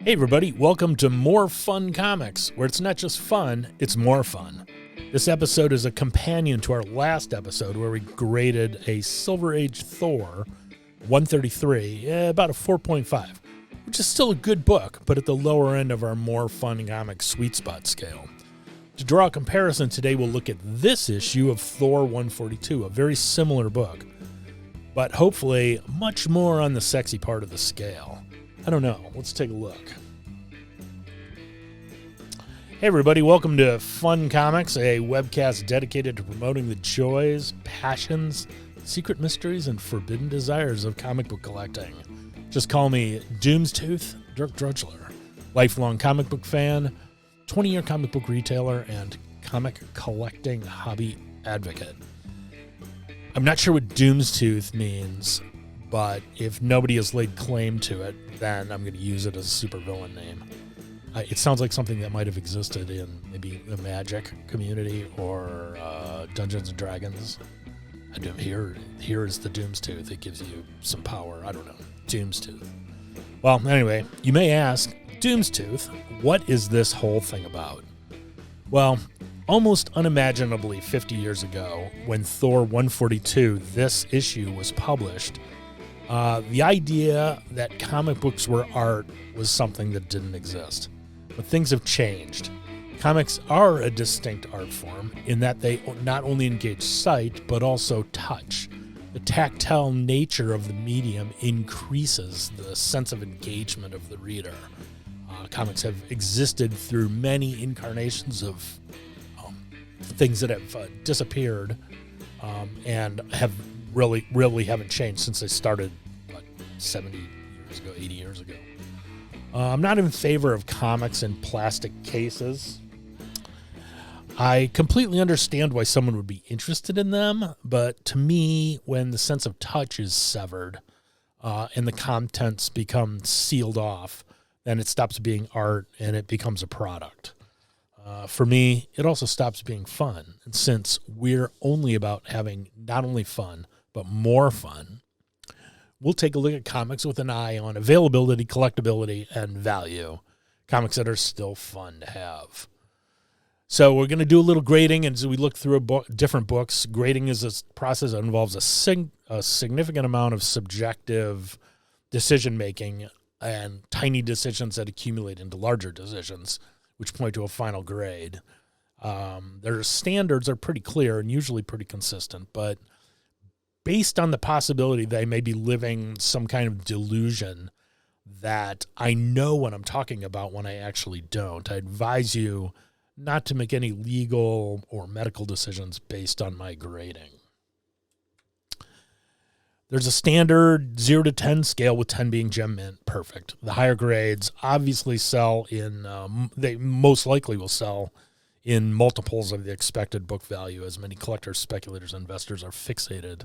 Hey everybody, welcome to More Fun Comics, where it's not just fun, it's more fun. This episode is a companion to our last episode where we graded a Silver Age Thor 133, about a 4.5, which is still a good book, but at the lower end of our More Fun Comics sweet spot scale. To draw a comparison, today we'll look at this issue of Thor 142, a very similar book, but hopefully much more on the sexy part of the scale. I don't know. Let's take a look. Hey everybody, welcome to Fun Comics, a webcast dedicated to promoting the joys, passions, secret mysteries, and forbidden desires of comic book collecting. Just call me Doomstooth Dirk Drudgler, lifelong comic book fan, 20-year comic book retailer, and comic collecting hobby advocate. I'm not sure what Doomstooth means, but if nobody has laid claim to it, then I'm going to use it as a supervillain name. It sounds like something that might have existed in maybe the Magic community or Dungeons and Dragons. Here is the Doomstooth. It gives you some power. I don't know. Doomstooth. Well, anyway, you may ask, Doomstooth, what is this whole thing about? Well, almost unimaginably 50 years ago, when Thor 142, this issue, was published, the idea that comic books were art was something that didn't exist. But things have changed. Comics are a distinct art form in that they not only engage sight, but also touch. The tactile nature of the medium increases the sense of engagement of the reader. Comics have existed through many incarnations of things that have disappeared and have really haven't changed since they started 70 years ago, 80 years ago. I'm not in favor of comics in plastic cases. I completely understand why someone would be interested in them, but to me, when the sense of touch is severed and the contents become sealed off, then it stops being art and it becomes a product. For me, it also stops being fun. And since we're only about having not only fun, but more fun, we'll take a look at comics with an eye on availability, collectability, and value. Comics that are still fun to have. So we're going to do a little grading as we look through different books. Grading is a process that involves a significant amount of subjective decision-making and tiny decisions that accumulate into larger decisions, which point to a final grade. Their standards are pretty clear and usually pretty consistent, but based on the possibility that I may be living some kind of delusion that I know what I'm talking about when I actually don't, I advise you not to make any legal or medical decisions based on my grading. There's a standard 0 to 10 scale, with 10 being gem mint, perfect. The higher grades obviously sell in, they most likely will sell in multiples of the expected book value, as many collectors, speculators, and investors are fixated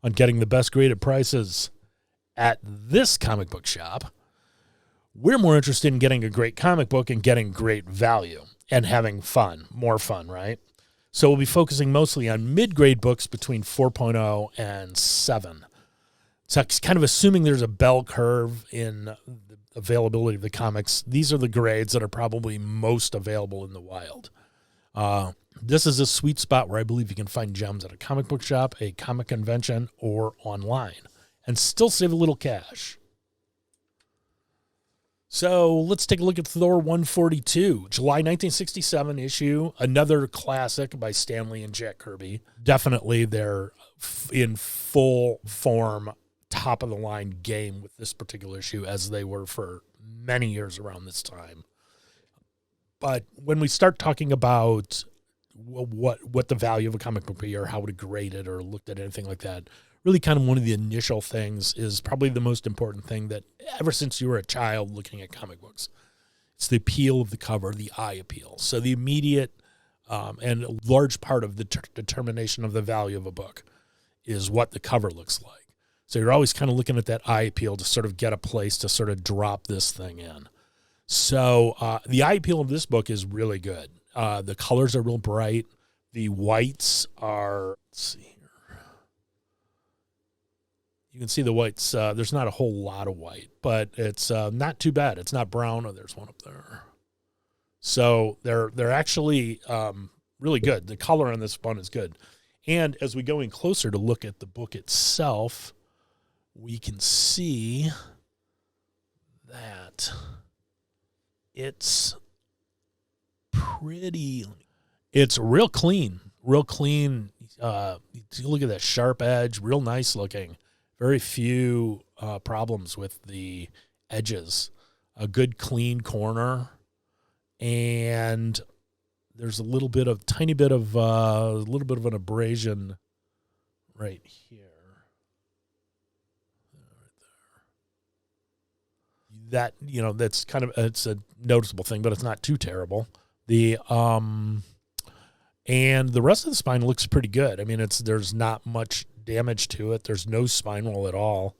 on getting the best graded prices at this comic book shop. We're more interested in getting a great comic book and getting great value and having fun, more fun, right? So we'll be focusing mostly on mid-grade books between 4.0 and 7. So it's kind of assuming there's a bell curve in the availability of the comics. These are the grades that are probably most available in the wild. This is a sweet spot where I believe you can find gems at a comic book shop, a comic convention, or online, and still save a little cash. So let's take a look at Thor 142, July 1967 issue, another classic by Stan Lee and Jack Kirby. Definitely they're in full form, top-of-the-line game with this particular issue, as they were for many years around this time. But when we start talking about what the value of a comic book be or how to grade it or looked at anything like that, really kind of one of the initial things is probably the most important thing that ever since you were a child looking at comic books. It's the appeal of the cover, the eye appeal. So the immediate and a large part of the determination of the value of a book is what the cover looks like. So you're always kind of looking at that eye appeal to sort of get a place to sort of drop this thing in. So the eye appeal of this book is really good. The colors are real bright. The whites are, let's see here. You can see the whites. There's not a whole lot of white, but it's not too bad. It's not brown. Oh, there's one up there. So they're actually really good. The color on this one is good. And as we go in closer to look at the book itself, we can see that it's real clean. You look at that sharp edge, real nice looking. Very few problems with the edges. A good clean corner, and there's a tiny bit of an abrasion right here. That, that's it's a noticeable thing, but it's not too terrible. And the rest of the spine looks pretty good. I mean, there's not much damage to it. There's no spine roll at all.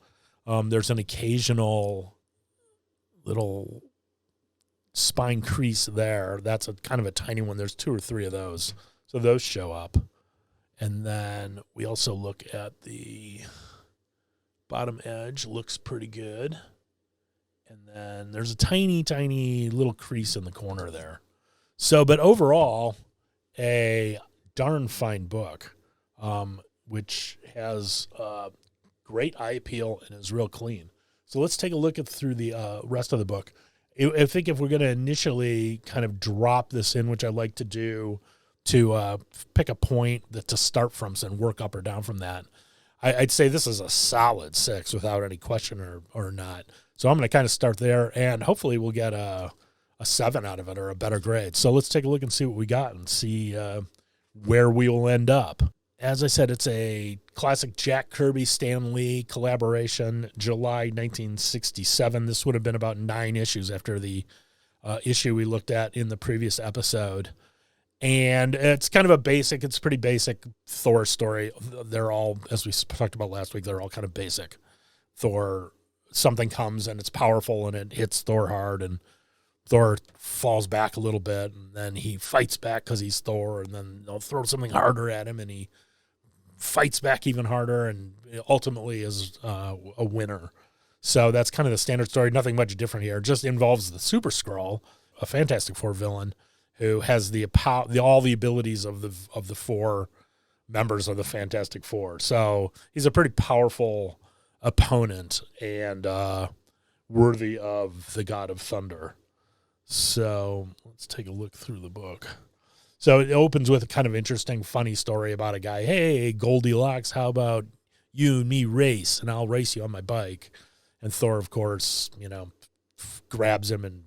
There's an occasional little spine crease there. That's a kind of a tiny one. There's 2 or 3 of those. So those show up. And then we also look at the bottom edge. Looks pretty good. And then there's a tiny, tiny little crease in the corner there. So, but overall, a darn fine book, which has great eye appeal and is real clean. So let's take a look through the rest of the book. I think if we're going to initially kind of drop this in, which I like to do, to pick a point to start from and work up or down from that, I'd say this is a solid 6 without any question or not. So I'm going to kind of start there, and hopefully we'll get a 7 out of it or a better grade. So let's take a look and see what we got and see where we will end up. As I said, it's a classic Jack Kirby, Stan Lee collaboration, July 1967. This would have been about 9 issues after the issue we looked at in the previous episode. And it's kind of it's pretty basic Thor story. They're all, as we talked about last week, they're all kind of basic. Thor, something comes and it's powerful and it hits Thor hard, and Thor falls back a little bit, and then he fights back because he's Thor, and then they'll throw something harder at him, and he fights back even harder, and ultimately is a winner. So that's kind of the standard story. Nothing much different here. It just involves the Super Skrull, a Fantastic Four villain, who has all the abilities of the 4 members of the Fantastic Four. So he's a pretty powerful opponent and worthy of the God of Thunder. So let's take a look through the book. So it opens with a kind of interesting, funny story about a guy. Hey, Goldilocks, how about you and me race, and I'll race you on my bike. And Thor, of course, grabs him and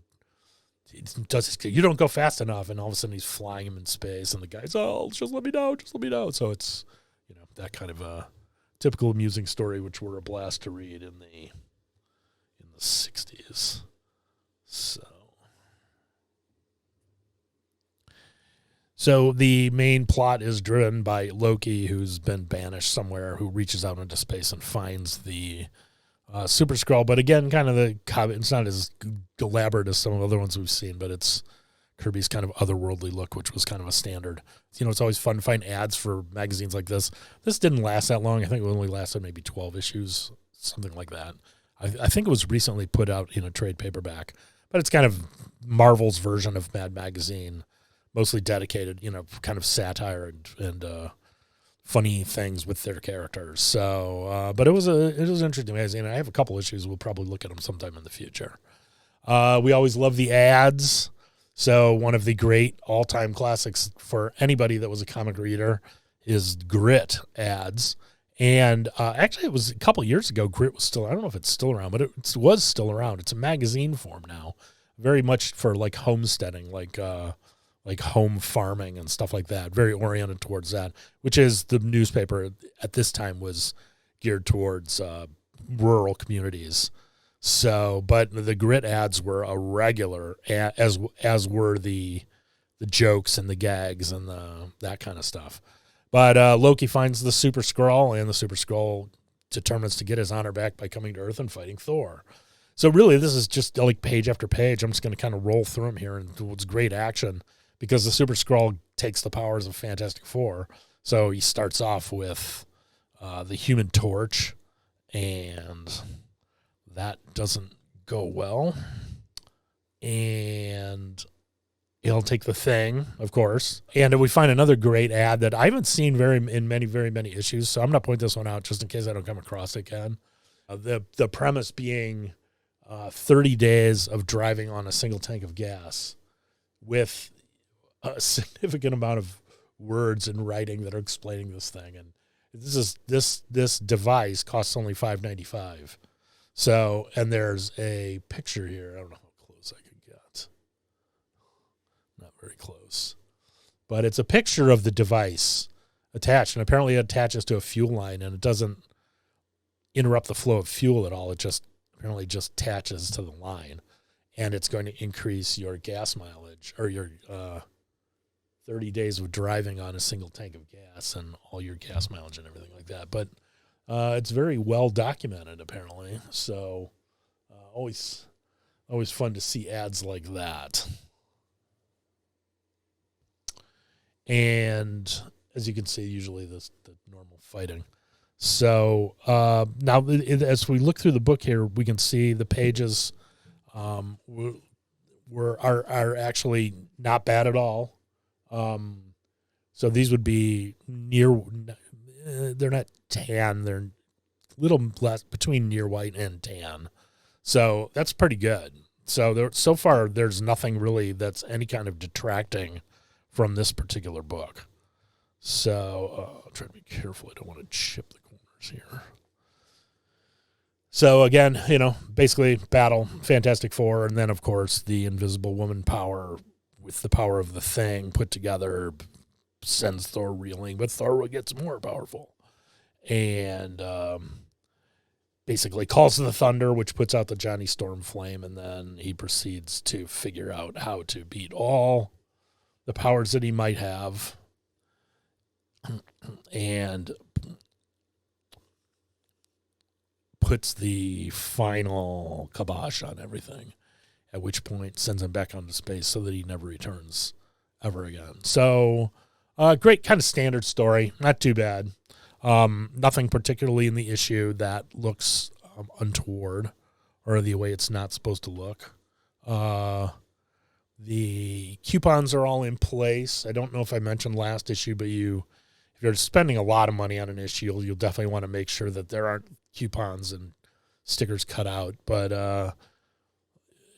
you don't go fast enough. And all of a sudden he's flying him in space, and the guy's, oh, just let me know. So it's, that kind of a typical amusing story, which were a blast to read in the 60s. So the main plot is driven by Loki, who's been banished somewhere, who reaches out into space and finds the Super Skrull. But again, it's not as elaborate as some of the other ones we've seen, but it's Kirby's kind of otherworldly look, which was kind of a standard. It's always fun to find ads for magazines like this. This didn't last that long. I think it only lasted maybe 12 issues, something like that. I think it was recently put out in a trade paperback, but it's kind of Marvel's version of Mad Magazine, mostly dedicated, kind of satire and funny things with their characters. So, but it was an interesting magazine. I have a couple issues. We'll probably look at them sometime in the future. We always love the ads. So one of the great all-time classics for anybody that was a comic reader is Grit ads. And actually, it was a couple years ago, Grit was still, I don't know if it's still around, but it was still around. It's a magazine form now, very much for like homesteading, like home farming and stuff like that, very oriented towards that, which is the newspaper at this time was geared towards rural communities. So, but the Grit ads were a regular, as were the jokes and the gags and that kind of stuff. But Loki finds the Super Skrull, and the Super Skrull determines to get his honor back by coming to Earth and fighting Thor. So really, this is just like page after page. I'm just going to kind of roll through them here, and it's great action because the Super Skrull takes the powers of Fantastic Four. So he starts off with the Human Torch, And that doesn't go well. And he'll take the thing, of course. And we find another great ad that I haven't seen very many issues, so I'm going to point this one out just in case I don't come across it again. The premise being 30 days of driving on a single tank of gas with a significant amount of words and writing that are explaining this thing. And this device costs only $5.95. So, and there's a picture here. I don't know how close I can get. Not very close. But it's a picture of the device attached, and apparently it attaches to a fuel line, and it doesn't interrupt the flow of fuel at all. It just apparently just attaches to the line, and it's going to increase your gas mileage or your 30 days of driving on a single tank of gas and all your gas mileage and everything like that. But it's very well documented, apparently. So always fun to see ads like that. And as you can see, usually the normal fighting. So now as we look through the book here, we can see the pages are actually not bad at all. So these would be they're not tan, they're a little less between near white and tan. So that's pretty good. So far there's nothing really that's any kind of detracting from this particular book. So I'll try to be careful. I don't want to chip the corners here. So again, basically battle, Fantastic Four, and then of course the Invisible Woman power with the power of the Thing put together sends Thor reeling, but Thor gets more powerful. And basically calls the thunder, which puts out the Johnny Storm flame, and then he proceeds to figure out how to beat all the powers that he might have, and puts the final kibosh on everything, at which point sends him back onto space so that he never returns ever again. So great kind of standard story, not too bad. Nothing particularly in the issue that looks untoward or the way it's not supposed to look. The coupons are all in place. I don't know if I mentioned last issue, but if you're spending a lot of money on an issue, you'll definitely want to make sure that there aren't coupons and stickers cut out. But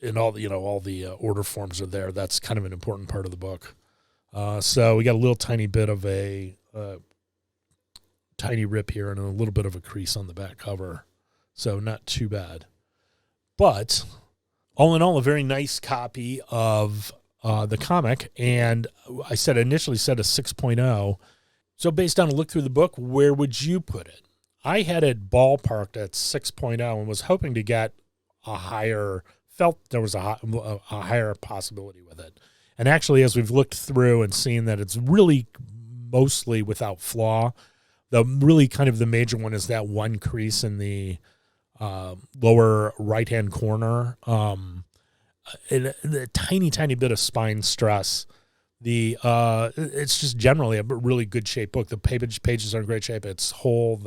and all the order forms are there. That's kind of an important part of the book. So we got a little tiny bit of a tiny rip here and a little bit of a crease on the back cover. So not too bad. But all in all, a very nice copy of the comic. And I initially said a 6.0. So based on a look through the book, where would you put it? I had it ballparked at 6.0 and was hoping to get felt there was a higher possibility with it. And actually, as we've looked through and seen that it's really mostly without flaw, the really kind of the major one is that one crease in the lower right-hand corner. And the tiny bit of spine stress. It's just generally a really good shape book. The pages are in great shape. It's whole.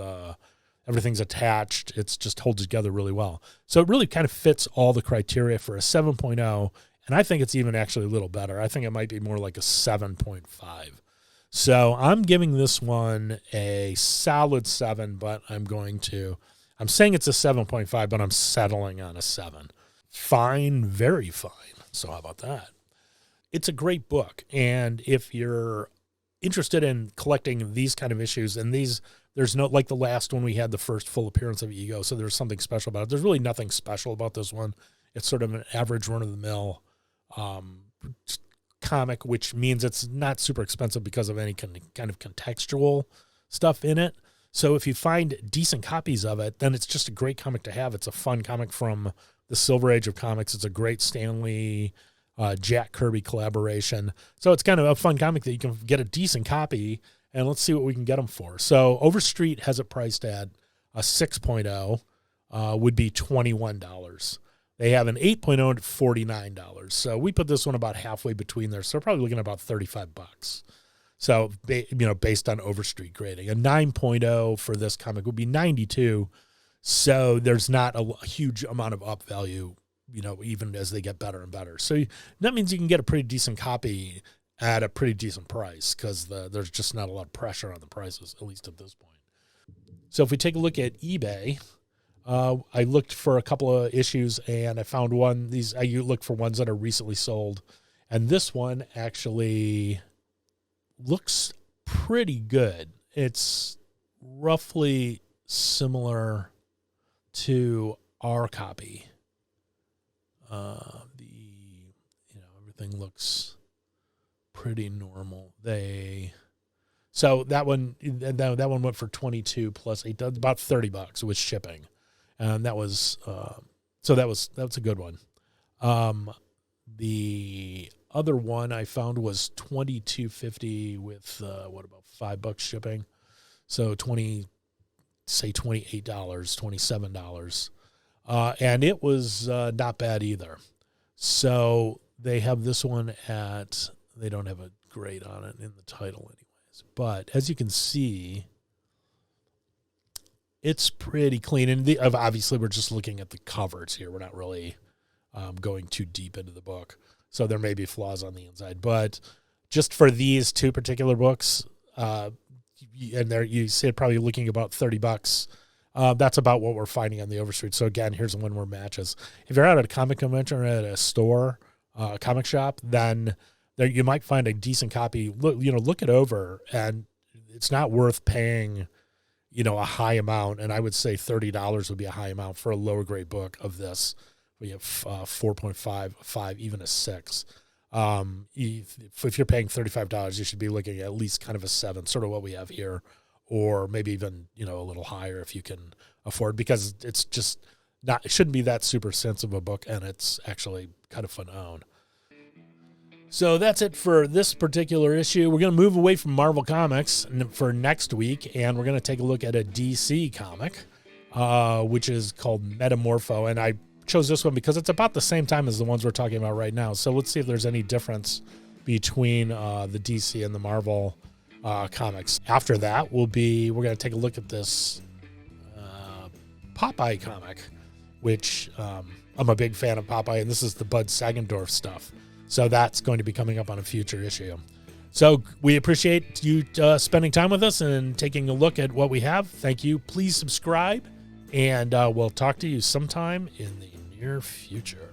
Everything's attached. It's just holds together really well. So it really kind of fits all the criteria for a 7.0. And I think it's even actually a little better. I think it might be more like a 7.5. So I'm giving this one a solid 7, but I'm saying it's a 7.5, but I'm settling on a 7. Fine, very fine. So how about that? It's a great book. And if you're interested in collecting these kind of issues, and there's no, like the last one we had the first full appearance of Ego, so there's something special about it. There's really nothing special about this one. It's sort of an average run-of-the-mill comic, which means it's not super expensive because of any kind of contextual stuff in it. So if you find decent copies of it, then it's just a great comic to have. It's a fun comic from the Silver Age of comics. It's a great Stanley Jack Kirby collaboration. So it's kind of a fun comic that you can get a decent copy, and let's see what we can get them for. So Overstreet has it priced at a 6.0, would be $21. They have an 8.0 at $49. So we put this one about halfway between there. So we're probably looking at about $35. So, based on Overstreet grading. A 9.0 for this comic would be $92. So there's not a huge amount of up value, even as they get better and better. So that means you can get a pretty decent copy at a pretty decent price because there's just not a lot of pressure on the prices, at least at this point. So if we take a look at eBay, I looked for a couple of issues and I found one. I look for ones that are recently sold. And this one actually looks pretty good. It's roughly similar to our copy. Everything looks pretty normal. So that one went for 22 plus 8, about $30 with shipping, and that's a good one. The other one I found was $22.50 with about $5 shipping, so $28, $27, and it was not bad either. So they have this one they don't have a grade on it in the title anyways, but as you can see, it's pretty clean. And obviously we're just looking at the covers here. We're not really going too deep into the book. So there may be flaws on the inside, but just for these two particular books, and there you see it probably looking about $30. That's about what we're finding on the Overstreet. So again, here's one more matches. If you're out at a comic convention or at a store, a comic shop, then there you might find a decent copy. Look it over, and it's not worth paying, a high amount. And I would say $30 would be a high amount for a lower grade book of this. We have 4.5, 5, even a 6. If you're paying $35, you should be looking at least kind of a 7, sort of what we have here, or maybe even, a little higher if you can afford, because it's just it shouldn't be that super sensitive a book, and it's actually kind of fun to own. So that's it for this particular issue. We're going to move away from Marvel Comics for next week, and we're going to take a look at a DC comic, which is called Metamorpho, and I chose this one because it's about the same time as the ones we're talking about right now. So let's see if there's any difference between the DC and the Marvel comics. After that, we're going to take a look at this Popeye comic, which I'm a big fan of Popeye, and this is the Bud Sagendorf stuff. So that's going to be coming up on a future issue. So we appreciate you spending time with us and taking a look at what we have. Thank you. Please subscribe, and we'll talk to you sometime in the near future.